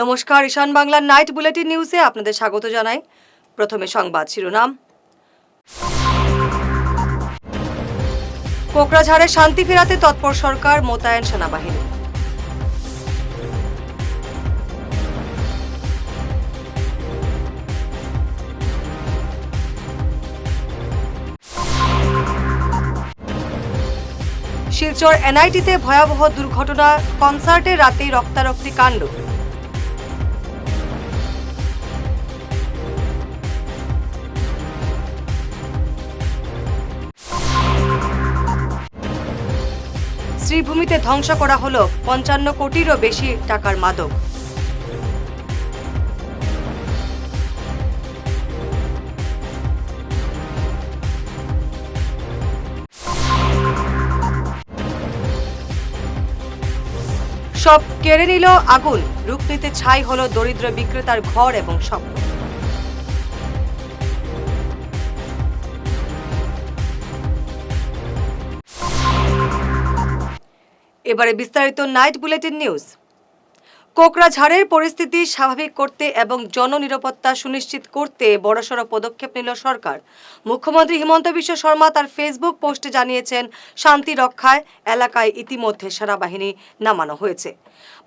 নমস্কার, ঈশান বাংলার night bulletin নিউজে আপনাদের স্বাগত জানাই। প্রথমে সংবাদ শিরোনাম। কোকড়াঝাড়ে শান্তি ফেরাতে তৎপর সরকার, মোতায়েন সেনাবাহিনী। শিলচর এনআইটিতে ভয়াবহ দুর্ঘটনা, কনসার্টের রাতেই রক্তারক্তি কাণ্ড। শ্রীভূমিতে ধ্বংস করা হলো ৫৫ কোটিরও বেশি টাকার মাদক। সব কেড়ে নিল আগুন, রূপনীতে ছাই হলো দরিদ্র বিক্রেতার ঘর এবং স্বপ্ন। এবারে বিস্তারিত নাইট বুলেটিন নিউজ। কোকড়াঝাড়ের পরিস্থিতি স্বাভাবিক করতে এবং জননিরাপত্তা সুনিশ্চিত করতে বড়সড় পদক্ষেপ নিল সরকার। মুখ্যমন্ত্রী হিমন্ত বিশ্ব শর্মা তার ফেসবুক পোস্টে জানিয়েছেন, শান্তি রক্ষায় এলাকায় ইতিমধ্যে সেনাবাহিনী নামানো হয়েছে।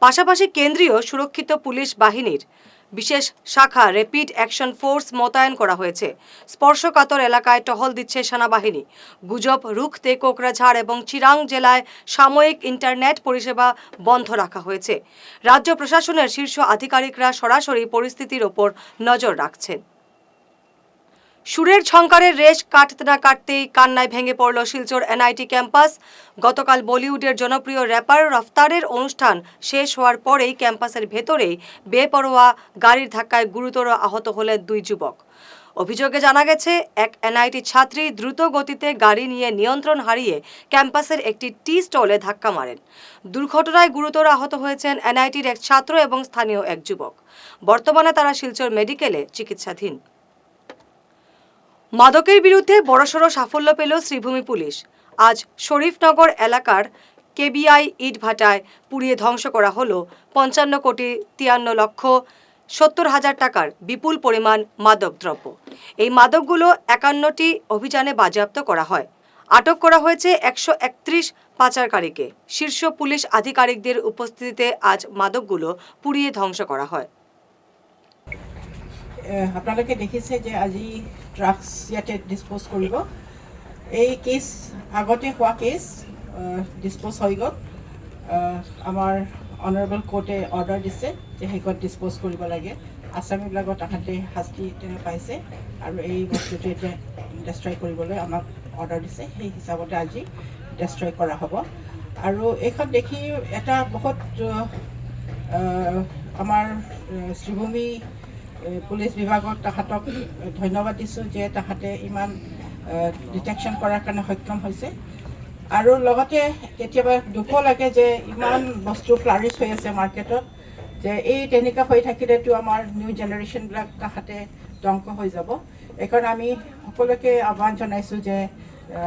পাশাপাশি কেন্দ্রীয় সুরক্ষিত পুলিশ বাহিনীর বিশেষ শাখা র্যাপিড অ্যাকশন ফোর্স মোতায়েন করা হয়েছে। স্পর্শকাতর এলাকায় টহল দিচ্ছে সেনাবাহিনী। গুজব রুখতে কোকড়াঝাড় এবং চিরাং জেলায় সাময়িক ইন্টারনেট পরিষেবা বন্ধ রাখা হয়েছে। রাজ্য প্রশাসনের শীর্ষ আধিকারিকরা সরাসরি পরিস্থিতির ওপর নজর রাখছেন। সুরের ঝংকারের রেশ কাটতে না কাটতেই কান্নায় ভেঙে পড়ল শিলচর এনআইটি ক্যাম্পাস। গতকাল বলিউডের জনপ্রিয় র্যাপার রফতারের অনুষ্ঠান শেষ হওয়ার পরেই ক্যাম্পাসের ভেতরেই বেপরোয়া গাড়ির ধাক্কায় গুরুতর আহত হলেন দুই যুবক। অভিযোগে জানা গেছে, এক এনআইটি ছাত্রী দ্রুত গতিতে গাড়ি নিয়ে নিয়ন্ত্রণ হারিয়ে ক্যাম্পাসের একটি টি স্টলে ধাক্কা মারেন। দুর্ঘটনায় গুরুতর আহত হয়েছেন এনআইটির এক ছাত্র এবং স্থানীয় এক যুবক। বর্তমানে তারা শিলচর মেডিকেলে চিকিৎসাধীন। মাদকের বিরুদ্ধে বড়সড় সাফল্য পেল শ্রীভূমি পুলিশ। আজ শরীফনগর এলাকার কেবিআই ইটভাটায় পুড়িয়ে ধ্বংস করা হলো ৫৫,৫৩,৭০,০০০ টাকার বিপুল পরিমাণ মাদক দ্রব্য। এই মাদকগুলো ৫১টি অভিযানে বাজেয়াপ্ত করা হয়। আটক করা হয়েছে ১৩১ পাচারকারীকে। শীর্ষ পুলিশ আধিকারিকদের উপস্থিতিতে আজ মাদকগুলো পুড়িয়ে ধ্বংস করা হয়। আপোনালোকে দেখিছে যে আজি ড্ৰাগছ ইয়াতে ডিছপ'জ কৰিব। এই কেছ আগতে হোৱা কেছ ডিছপ'জ হৈ গ'ল। আমাৰ অনাৰেবল কোৰ্টে অৰ্ডাৰ দিছে যে সেইকত ডিছপ'জ কৰিব লাগে। আছামীবিলাকত তাহাঁতে শাস্তি পাইছে আৰু এই বস্তুটো এতিয়া ডেষ্ট্ৰয় কৰিবলৈ আমাক অৰ্ডাৰ দিছে। সেই হিচাপতে আজি ডেষ্ট্ৰয় কৰা হ'ব। আৰু এইখন দেখি এটা বহুত আমাৰ শ্ৰীভূমি পুলিচ বিভাগক তাহাঁতক ধন্যবাদ দিছোঁ যে তাহাঁতে ইমান ডিটেকশ্যন কৰাৰ কাৰণে সক্ষম হৈছে। আৰু লগতে কেতিয়াবা দুখো লাগে যে ইমান বস্তু ফ্লাৰিছ হৈ আছে মাৰ্কেটত, যে এই তেনেকুৱা হৈ থাকিলেতো আমাৰ নিউ জেনেৰেশ্যনবিলাক তাহাঁতে ধ্বংস হৈ যাব। এইকাৰণে আমি সকলোকে আহ্বান জনাইছোঁ যে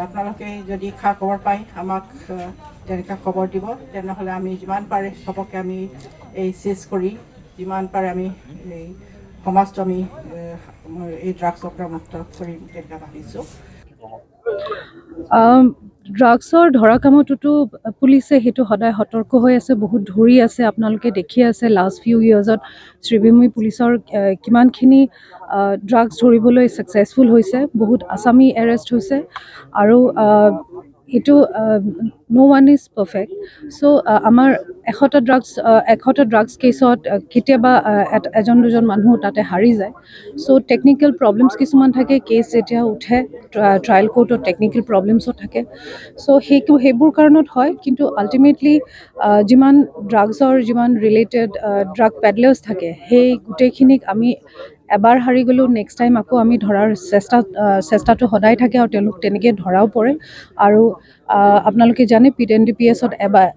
আপোনালোকে যদি খা খবৰ পায় আমাক তেনেকুৱা খবৰ দিব। তেনেহ'লে আমি যিমান পাৰে চবকে আমি এই চিজ কৰি যিমান পাৰে আমি এই সমাজটো আমি এই ড্ৰাগছৰ পৰা মুক্ত কৰিম তেনেকৈ ভাবিছোঁ। ড্ৰাগছৰ ধৰা কামতোতো পুলিচে সেইটো সদায় সতৰ্ক হৈ আছে, বহুত ধৰি আছে। আপোনালোকে দেখি আছে লাষ্ট ফিউ ইয়াৰ্ছত শ্ৰীভূমি পুলিচৰ কিমানখিনি ড্ৰাগছ ধৰিবলৈ ছাকচেছফুল হৈছে। বহুত আছামী এৰেষ্ট হৈছে আৰু এইটো ন' ওৱান ইজ পাৰফেক্ট। চ' আমাৰ ১০০টা ড্ৰাগছ কেছত কেতিয়াবা এজন দুজন মানুহ তাতে হাৰি যায়। চ' টেকনিকেল প্ৰব্লেমছ কিছুমান থাকে। কেছ যেতিয়া উঠে ট্ৰায়েল কোৰ্টত টেকনিকেল প্ৰব্লেমছো থাকে। চ' সেইবোৰ কাৰণত হয়। কিন্তু আল্টিমেটলি যিমান ড্ৰাগছৰ যিমান ৰিলেটেড ড্ৰাগ পেডলাৰ্ছ থাকে, সেই গোটেইখিনিক আমি এবাৰ হাৰি গ'লেও নেক্সট টাইম আকৌ আমি ধৰাৰ চেষ্টাটো সদায় থাকে আৰু তেওঁলোক তেনেকৈ ধৰাও পৰে। আৰু আপোনালোকে জানে PNDPSত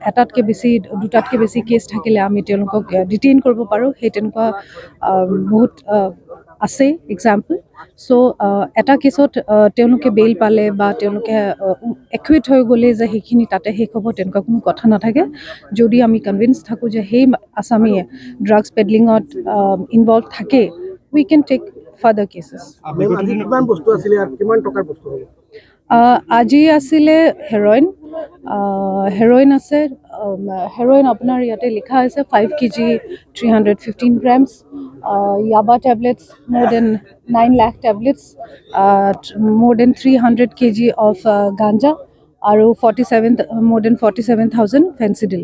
এটাতকৈ বেছি দুটাতকৈ বেছি কেছ থাকিলে আমি তেওঁলোকক ডিটেইন কৰিব পাৰোঁ। সেই তেনেকুৱা বহুত আছে এক্সাম্পল। চ' এটা কেছত তেওঁলোকে বেইল পালে বা তেওঁলোকে একুইট হৈ গ'লে যে সেইখিনি তাতে শেষ হ'ব তেনেকুৱা কোনো কথা নাথাকে। যদি আমি কনভিন্স থাকোঁ যে সেই আসামীয়ে ড্ৰাগছ পেডলিঙত ইনভলভ থাকে, we can take further cases. কিমান বস্তু আছিলে আৰু কিমান টকাৰ বস্তু হ'ব? আজি আছিলে হেৰইন আছে। হেৰইন আপোনাৰ ইয়াতে লিখা হৈছে 5 kg 315 grams, ইয়াবা tablets more than 9 lakh tablets, more than 300 kg of ganja আৰু more than 47,000 fentanyl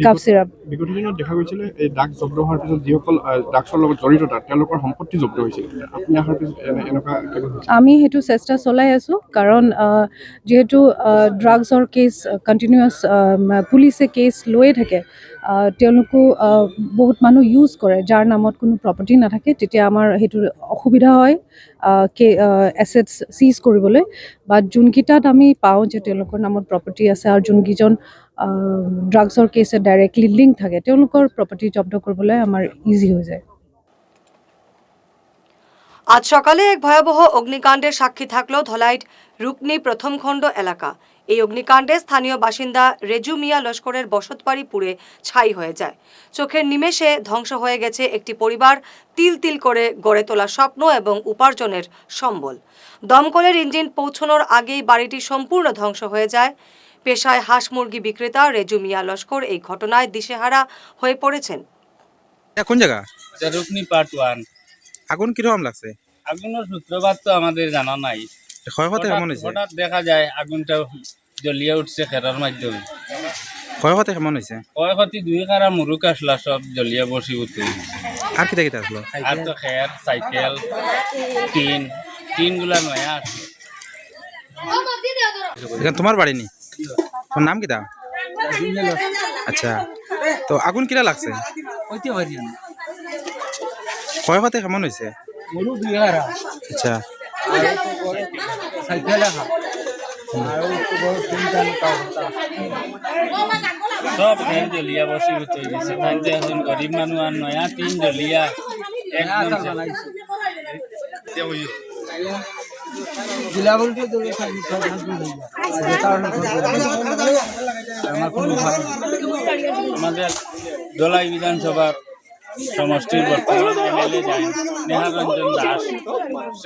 cup syrup. বিগত দিনত দেখা গৈছিলে এই ড্ৰাগছ জব্দ হোৱাৰ পিছত যিসকল ড্ৰাগছৰ লগত জড়িত তেওঁলোকৰ সম্পত্তি জব্দ হৈছিল। আপুনি অহাৰ পিছত এনেকুৱা আমি সেইটো চেষ্টা চলাই আছোঁ, কাৰণ যিহেতু ড্ৰাগছৰ কেছ কণ্টিনিউৱাছ পুলিচে কেছ লৈয়ে থাকে, তেওঁলোকো বহুত মানুহ ইউজ কৰে যাৰ নামত কোনো প্ৰপাৰ্টি নাথাকে, তেতিয়া আমাৰ সেইটো অসুবিধা হয় এছেটছ চিজ কৰিবলৈ। বা যোনকেইটাত আমি পাওঁ যে তেওঁলোকৰ নামত প্ৰপাৰ্টি আছে আৰু যোনকেইজন ড্ৰাগছৰ কেছে ডাইৰেক্টলি লিংক থাকে, তেওঁলোকৰ প্ৰপাৰ্টি জব্দ কৰিবলৈ আমাৰ ইজি হৈ যায়। আজ সকালে এক ভয়াবহ অগ্নিকাণ্ডের সাক্ষী থাকলো ধলাইট রুকনি প্রথম খণ্ড এলাকা। এই অগ্নিকাণ্ডে স্থানীয় বাসিন্দা রেজু মিয়া লস্করের বসতবাড়ি পুড়ে ছাই হয়ে যায়। চোখের নিমেষে ধ্বংস হয়ে গেছে একটি পরিবার, তিল তিল করে গড়ে তোলা স্বপ্ন এবং উপার্জনের সম্বল। দমকলের ইঞ্জিন পৌঁছানোর আগেই বাড়িটি সম্পূর্ণ ধ্বংস হয়ে যায়। পেশায় হাঁস মুরগি বিক্রেতা রেজু মিয়া লস্কর এই ঘটনায় দিশেহারা হয়ে পড়েছেন। কোন জায়গা? রুকনি পার্ট 1। আগুন কিরকম লাগছে? আগুনের সূত্রপাত তো আমাদের জানা নাই। ক্ষয়ক্ষতি কেমন হয়েছে? হঠাৎ দেখা যায় আগুনটা জ্বলিয়ে উঠছে খেরার মাধ্যমে। ক্ষয়ক্ষতি কেমন হয়েছে? ক্ষয়ক্ষতি 2 কারা মুরুক আসলা সব জ্বলিয়ে বসে উঠে। আর কিতা কিতা আসলো? আর তো খের, সাইকেল, টিন গুলা নয়া আছে। এখানে তোমার বাড়ি নি? তোমার নাম কিতা? আচ্ছা, তো আগুন কিরা লাগছে? ক্ষয়ক্ষতি কেমন হয়েছে? আচ্ছা, সব খের জ্বলিয়া বসে উঠে গেছে। তাই এখন গরিব মানুষ আর নয়া টিন জ্বলিয়া একদম আমাদের ধলাই বিধানসভার সমষ্টির বর্তমান এমএলএ নেহারঞ্জন দাস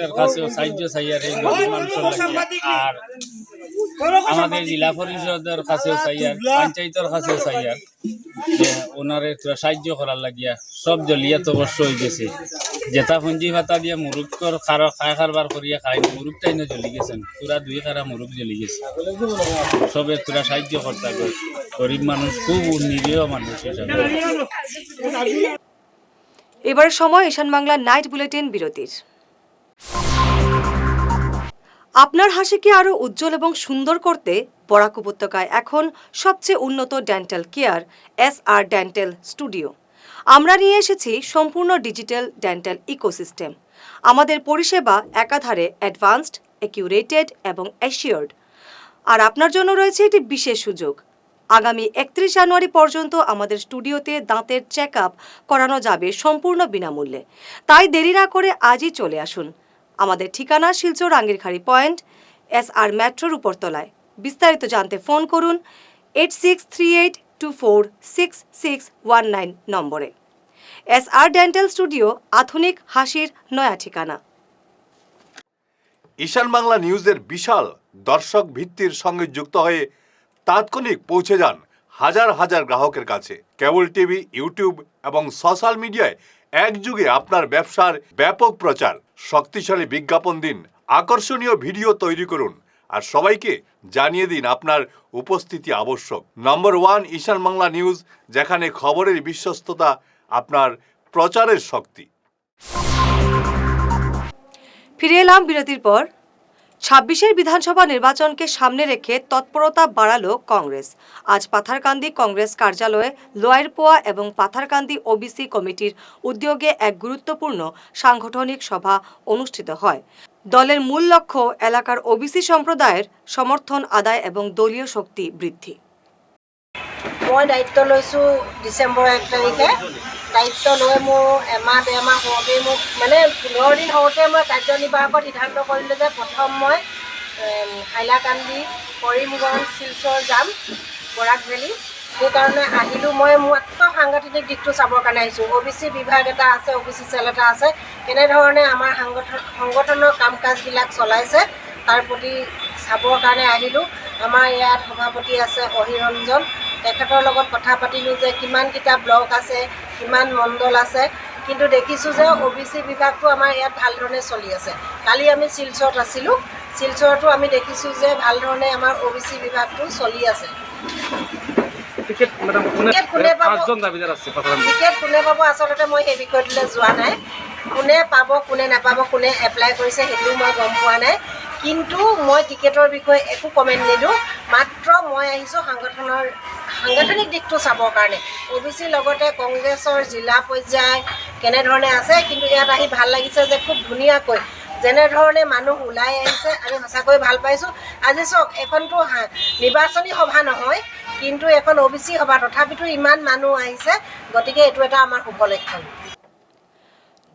এর কাছেও সাহায্য চাইয়ার এই গরিব মানুষের লাগে, আর আমাদের জেলা পরিষদের কাছেও চাইয়ার, পঞ্চায়েতের কাছেও চাইয়ার যে ওনারে একটু সাহায্য করার লাগিয়া। সব জ্বলিয়া তো অবশ্য হয়ে গেছে। যেটা পুঞ্জি ভাতা দিয়ে মুরুগর খায় খারবার করিয়া খায়, মুরুগটাই না জ্বলি গেছেন। পুরা 2 কারা মুরুগ জ্বলি গেছে। সবে তোরা সাহায্য করতে গরিব মানুষ, খুব নিরীহ মানুষ হিসাবে। এবারের সময় ঈশান বাংলা নাইট বুলেটিন বিরতির। আপনার হাসিকে আরও উজ্জ্বল এবং সুন্দর করতে বরাক উপত্যকায় এখন সবচেয়ে উন্নত dental care SR dental studio. আমরা নিয়ে এসেছি সম্পূর্ণ ডিজিটাল ডেন্টাল ইকোসিস্টেম। আমাদের পরিষেবা একাধারে অ্যাডভান্সড, অ্যাকিউরেটেড এবং অ্যাসিওর্ড। আর আপনার জন্য রয়েছে একটি বিশেষ সুযোগ। আগামী 31 জানুয়ারি পর্যন্ত আমাদের স্টুডিওতে দাঁতের চেক আপ করানো যাবে সম্পূর্ণ বিনামূল্যে। তাই দেরি না করে আজই চলে আসুন। আমাদের ঠিকানা শিলচর আঙ্গিরখাড়ি পয়েন্ট, SR মেট্রোর উপরতলায়। বিস্তারিত জানতে ফোন করুন 8638246619 নম্বরে। SR ডেন্টাল স্টুডিও, আধুনিক হাসির নয়া ঠিকানা। ঈশান বাংলা নিউজের বিশাল দর্শক ভিত্তির সঙ্গে যুক্ত হয়ে তাৎক্ষণিক পৌঁছে যান হাজার হাজার গ্রাহকের কাছে। কেবল টিভি, ইউটিউব এবং সোশ্যাল মিডিয়ায় একযুগে আপনার ব্যবসার ব্যাপক প্রচার। শক্তিশালী বিজ্ঞাপন দিন, আকর্ষণীয় ভিডিও তৈরি করুন আর সবাইকে জানিয়ে দিন আপনার উপস্থিতি আবশ্যক। নম্বর 1 ঈশান বাংলা নিউজ, যেখানে খবরের বিশ্বস্ততা আপনার প্রচারের শক্তি। ফিরে এলাম বিরতির পর। 26 বিধানসভা নির্বাচনকে সামনে রেখে তৎপরতা বাড়ালো কংগ্রেস। আজ পাথারকান্দি কংগ্রেস কার্যালয়ে লোয়ারপোয়া এবং পাথারকান্দি ওবিসি কমিটির উদ্যোগে এক গুরুত্বপূর্ণ সাংগঠনিক সভা অনুষ্ঠিত হয়। দলের মূল লক্ষ্য এলাকার ওবিসি সম্প্রদায়ের সমর্থন আদায় এবং দলীয় শক্তি বৃদ্ধি। মই দায়িত্ব লৈছোঁ ডিচেম্বৰ 1 তাৰিখে দায়িত্ব লৈ মোৰ এমাহ ডেৰমাহ হওঁতেই মোক মানে 15 দিন হওঁতে মই কাৰ্যনিৰ্বাহকত সিদ্ধান্ত কৰিলোঁ যে প্ৰথম মই হাইলাকান্দি, কৰিমগঞ্জ, শিলচৰ যাম, বৰাক ভেলী। সেইকাৰণে আহিলোঁ। মই মাত্ৰ সাংগঠনিক দিশটো চাবৰ কাৰণে আহিছোঁ। OBC বিভাগ এটা আছে, OBC চেল এটা আছে, কেনেধৰণে আমাৰ সংগঠনৰ কাম কাজবিলাক চলাইছে তাৰ প্ৰতি চাবৰ কাৰণে আহিলোঁ। আমাৰ ইয়াত সভাপতি আছে অহিৰঞ্জন, তেখেতৰ লগত কথা পাতিলোঁ যে কিমানকেইটা ব্লক আছে, কিমান মণ্ডল আছে, কিন্তু দেখিছোঁ যে OBC বিভাগটো আমাৰ ইয়াত ভাল ধৰণে চলি আছে। কালি আমি শিলচৰত আছিলোঁ, শিলচৰতো আমি দেখিছোঁ যে ভাল ধৰণে আমাৰ OBC বিভাগটো চলি আছে। টিকেট কোনে পাব আচলতে মই সেই বিষয়টোলৈ যোৱা নাই। কোনে পাব কোনে নাপাব, কোনে এপ্লাই কৰিছে সেইটো মই গম পোৱা নাই। কিন্তু মই টিকেটৰ বিষয়ে একো কমেণ্ট নিদিওঁ। মাত্ৰ মই আহিছোঁ সাংগঠনিক দিশটো চাবৰ কাৰণে। OBCৰ লগতে কংগ্ৰেছৰ জিলা পৰ্যায় কেনেধৰণে আছে, কিন্তু ইয়াত আহি ভাল লাগিছে যে খুব ধুনীয়াকৈ যেনেধৰণে মানুহ ওলাই আহিছে আমি সঁচাকৈ ভাল পাইছোঁ। আজি চাওক, এখনতো নিৰ্বাচনী সভা নহয়, কিন্তু এখন OBC সভা, তথাপিতো ইমান মানুহ আহিছে, গতিকে এইটো এটা আমাৰ শুভ লক্ষণ।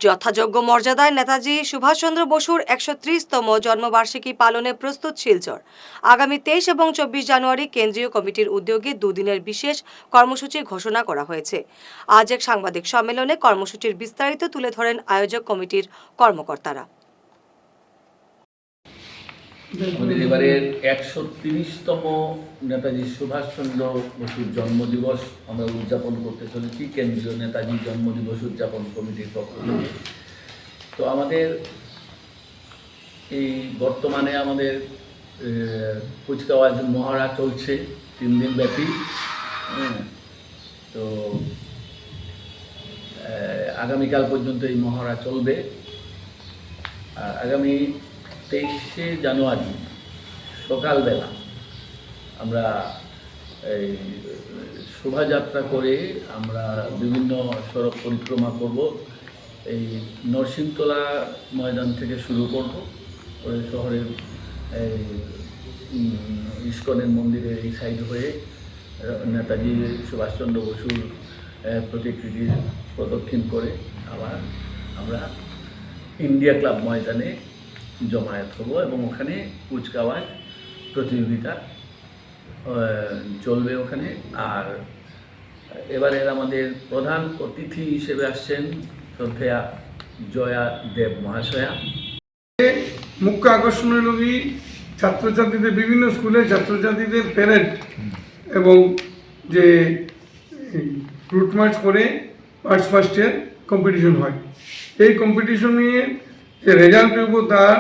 যথাযোগ্য মর্যাদায় নেতাজি সুভাষচন্দ্র বসুর 130তম জন্মবার্ষিকী পালনে প্রস্তুত শিলচর। আগামী 23 এবং 24 জানুয়ারি কেন্দ্রীয় কমিটির উদ্যোগে দুদিনের বিশেষ কর্মসূচি ঘোষণা করা হয়েছে। আজ এক সাংবাদিক সম্মেলনে কর্মসূচির বিস্তারিত তুলে ধরেন আয়োজক কমিটির কর্মকর্তারা। আমাদের এবারের 130তম নেতাজি সুভাষচন্দ্র বসুর জন্মদিবস আমরা উদযাপন করতে চলেছি কেন্দ্রীয় নেতাজি জন্মদিবস উদযাপন কমিটির পক্ষ থেকে। তো আমাদের এই বর্তমানে আমাদের কুচকাওয়াজ মহড়া চলছে 3 দিন ব্যাপী। তো আগামীকাল পর্যন্ত এই মহড়া চলবে। আগামী 23শে জানুয়ারি সকালবেলা আমরা এই শোভাযাত্রা করে আমরা বিভিন্ন সড়ক পরিক্রমা করব। এই নরসিংতলা ময়দান থেকে শুরু করব, করে শহরের ইস্কনের মন্দিরের এই সাইড হয়ে নেতাজি সুভাষচন্দ্র বসুর প্রতিকৃতির প্রদক্ষিণ করে আবার আমরা ইন্ডিয়া ক্লাব ময়দানে জমায়েত হব এবং ওখানে কুচকাওয়াজ প্রতিযোগিতা চলবে ওখানে। আর এবারের আমাদের প্রধান অতিথি হিসেবে আসছেন শ্রদ্ধেয়া জয়া দেব মহাশয়া। মুখ্য আকর্ষণ হল কি ছাত্রছাত্রীদের, বিভিন্ন স্কুলের ছাত্রছাত্রীদের প্যারেড এবং যে রুট মার্চ করে মার্চ পাস্টের কম্পিটিশন হয়। এই কম্পিটিশন নিয়ে যে রেজাল্ট নেব তার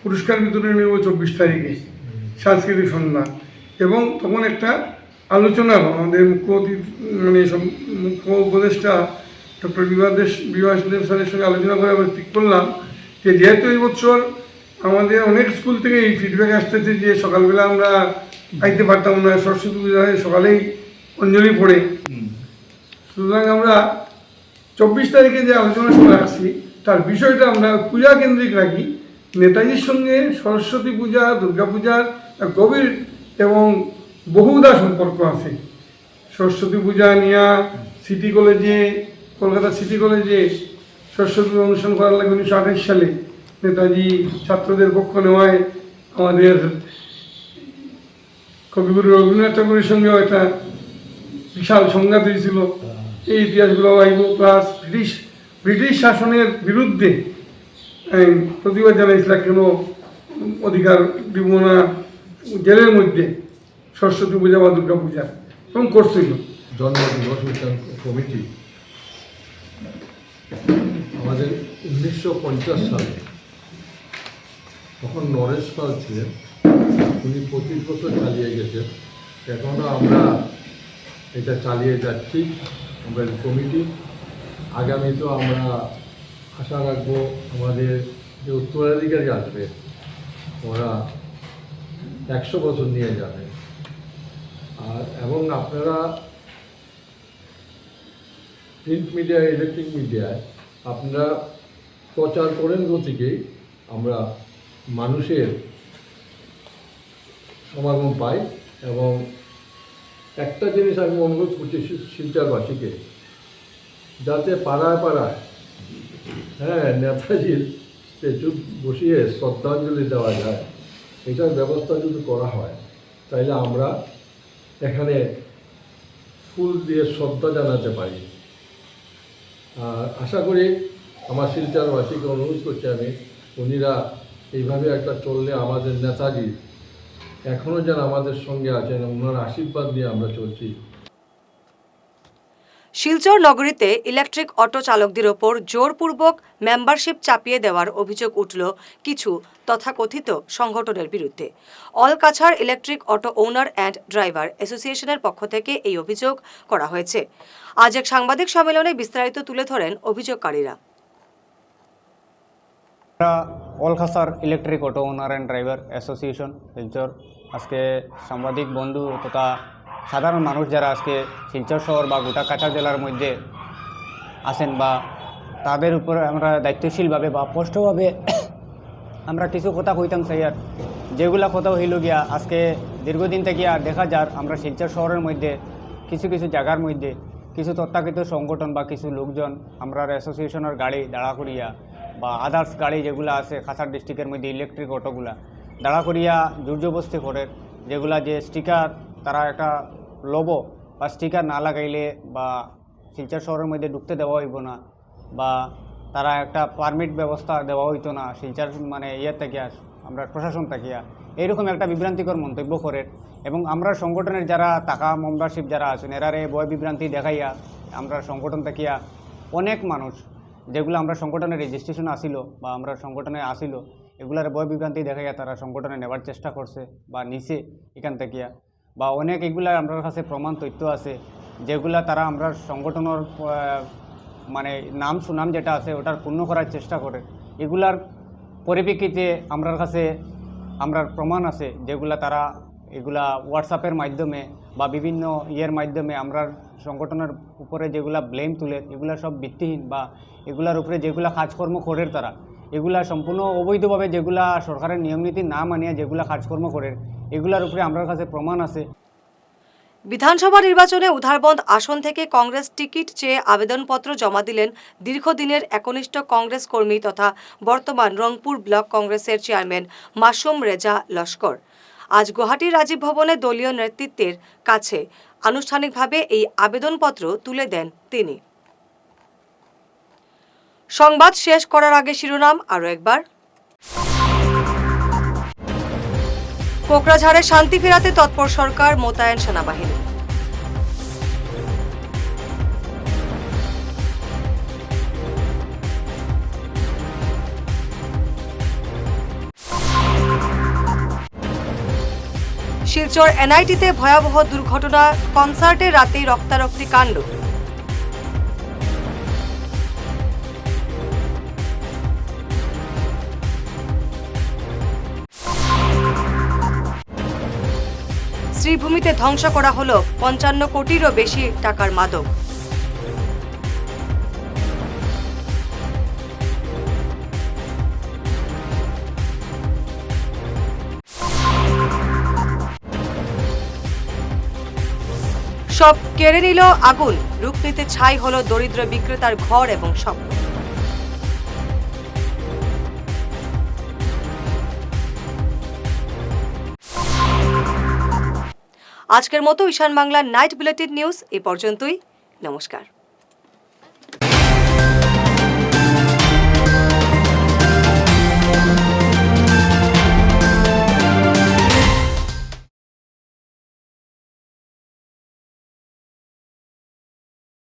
পুরস্কার বিতরণ নেব 24 তারিখে সাংস্কৃতিক সন্ধ্যা, এবং তখন একটা আলোচনা আমাদের মুখ্য উপদেষ্টা ডক্টর বিভাস দেব স্যারের সঙ্গে আলোচনা করে আমরা ঠিক করলাম যে যেহেতু এই বছর আমাদের অনেক স্কুল থেকে এই ফিডব্যাক আসতেছে যে সকালবেলা আমরা আইতে পারতাম না, সরস্বতী পূজায় সকালেই অঞ্জলি পড়ে, সুতরাং আমরা 24 তারিখে যে আলোচনা সভা রাখছি তার বিষয়টা আমরা পূজা কেন্দ্রিক রাখি। নেতাজির সঙ্গে সরস্বতী পূজা, দুর্গা পূজার গভীর এবং বহুদা সম্পর্ক আছে। সরস্বতী পূজা নিয়ে সিটি কলেজে, কলকাতা সিটি কলেজে সরস্বতী অনুষ্ঠান করার লাগে 1928 সালে নেতাজি ছাত্রদের পক্ষ নেওয়ায় আমাদের কবিগুরু রবীন্দ্রনাথ ঠাকুরের সঙ্গেও একটা বিশাল সংঘাত হয়েছিল। এই ইতিহাসগুলো আইব, প্লাস ব্রিটিশ শাসনের বিরুদ্ধে প্রতিবাদ জানাইছিল, কেন অধিকার দিব না জেলের মধ্যে সরস্বতী পূজা বা দুর্গা পূজা, এবং করছিল। জন্মদিবস উদযাপন কমিটি আমাদের 1950 সালে, তখন নরেশ পাল ছিলেন, উনি 25 বছর চালিয়ে গেছেন। এখনও আমরা এটা চালিয়ে যাচ্ছি আমাদের কমিটি। আগামীতেও আমরা আশা রাখবো আমাদের যে উত্তরাধিকারী আসবে ওরা 100 বছর নিয়ে যাবে। আর এবং আপনারা প্রিন্ট মিডিয়ায়, ইলেকট্রিক মিডিয়ায় আপনারা প্রচার করেন গতিকেই আমরা মানুষের সমাগম পাই। এবং একটা জিনিস আমি অনুরোধ করছি শিলচরবাসীকে, যাতে পাড়ায় পাড়ায় নেতাজির বসিয়ে শ্রদ্ধাঞ্জলি দেওয়া যায়, এটার ব্যবস্থা যদি করা হয় তাইলে আমরা এখানে ফুল দিয়ে শ্রদ্ধা জানাতে পারি। আর আশা করি আমার শিলচরবাসীকে অনুরোধ করছি আমি, উনিরা এইভাবে একটা চললে আমাদের নেতাজি এখনও যেন আমাদের সঙ্গে আছেন, ওনার আশীর্বাদ নিয়ে আমরা চলছি। শিলচর নগরীতে ইলেকট্রিক অটো চালকদের ওপর জোরপূর্বক মেম্বারশিপ চাপিয়ে দেওয়ার অভিযোগ উঠল কিছু তথাকথিত সংগঠনের বিরুদ্ধে। All Cachar electric auto owner and driver অ্যাসোসিয়েশনের পক্ষ থেকে এই অভিযোগ করা হয়েছে। আজ এক সাংবাদিক সম্মেলনে বিস্তারিত তুলে ধরেন অভিযোগকারীরা। All Cachar electric auto owner and driver association Silchar আজকে সাংবাদিক বন্ধু তথা সাধারণ মানুষ যারা আজকে শিলচর শহর বা গোটা কাছাড় জেলার মধ্যে আছেন বা তাদের উপর আমরা দায়িত্বশীলভাবে বা স্পষ্টভাবে আমরা কিছু কথা কইতাম চাই। আর যেগুলা কথা হইল গিয়া আজকে দীর্ঘদিন থেকে দেখা যার আমরা শিলচর শহরের মধ্যে কিছু কিছু জায়গার মধ্যে কিছু তথাকথিত সংগঠন বা কিছু লোকজন আমরা অ্যাসোসিয়েশনের গাড়ি দাঁড়া করিয়া বা আদার্স গাড়ি যেগুলো আছে কাছাড় ডিস্ট্রিক্টের মধ্যে ইলেকট্রিক অটোগুলা দাঁড়া করিয়া জোরজবস্তি করে, যেগুলা যে স্টিকার তারা একটা লোব বা স্টিকার না লাগাইলে বা শিলচর শহরের মধ্যে ঢুকতে দেওয়া হইব না বা তারা একটা পারমিট ব্যবস্থা দেওয়া হইতো না শিলচর মানে থাকিয়া আমরা প্রশাসন থাকিয়া এইরকম একটা বিভ্রান্তিকর মন্তব্য করে এবং আমরা সংগঠনের যারা টাকা মেম্বারশিপ যারা আছেন এরারে বয় বিভ্রান্তি দেখাইয়া আমরা সংগঠন থাকিয়া অনেক মানুষ যেগুলো আমরা সংগঠনের রেজিস্ট্রেশন আসিল বা আমরা সংগঠনে আসিল এগুলার বয় বিভ্রান্তি দেখাইয়া তারা সংগঠনে নেবার চেষ্টা করছে বা নিছে এখান থেকে বা অনেক এগুলা আমার কাছে প্রমাণ তথ্য আছে যেগুলা তারা আমরা সংগঠনের মানে নাম সুনাম যেটা আছে ওটার পূর্ণ করার চেষ্টা করে। এগুলার পরিপ্রেক্ষিতে আমার কাছে আমরা প্রমাণ আছে যেগুলা তারা এগুলা হোয়াটসঅ্যাপের মাধ্যমে বা বিভিন্ন মাধ্যমে আমরা সংগঠনের উপরে যেগুলা ব্লেম তুলে এগুলা সব ভিত্তিহীন বা এগুলার উপরে যেগুলা কাজকর্ম করে তারা এগুলা সম্পূর্ণ অবৈধভাবে যেগুলা সরকারের নিয়মনীতি না মানিয়ে যেগুলা কাজকর্ম করে এগুলার উপরে আমার কাছে প্রমাণ আছে। বিধানসভা নির্বাচনে উধারবন্দ আসন থেকে কংগ্রেস টিকিট চেয়ে আবেদনপত্র জমা দিলেন দীর্ঘদিনের একনিষ্ঠ কংগ্রেস কর্মী তথা বর্তমান রংপুর ব্লক কংগ্রেসের চেয়ারম্যান মাসুম রেজা লস্কর। আজ গুয়াহাটির রাজীব ভবনে দলীয় নেতৃত্বের কাছে আনুষ্ঠানিকভাবে এই আবেদনপত্র তুলে দেন তিনি। সংবাদ শেষ করার আগে শিরোনাম আরও একবার। কোকরাঝাড়ে শান্তি ফেরাতে তৎপর সরকার, মোতায়েন সেনাবাহিনী। শিলচর এনআইটিতে ভয়াবহ দুর্ঘটনা, কনসার্টে রাতেই রক্তারক্তি কাণ্ড। শ্রীভূমিতে ধ্বংস করা হলো ৫৫ কোটিরও বেশি টাকার মাদক। সব কেড়ে নিল আগুন, রূপনীতে ছাই হলো দরিদ্র বিক্রেতার ঘর এবং স্বপ্ন। আজকের মতো ঈশান বাংলার নাইট বুলেটিন নিউজ এ পর্যন্তই। নমস্কার।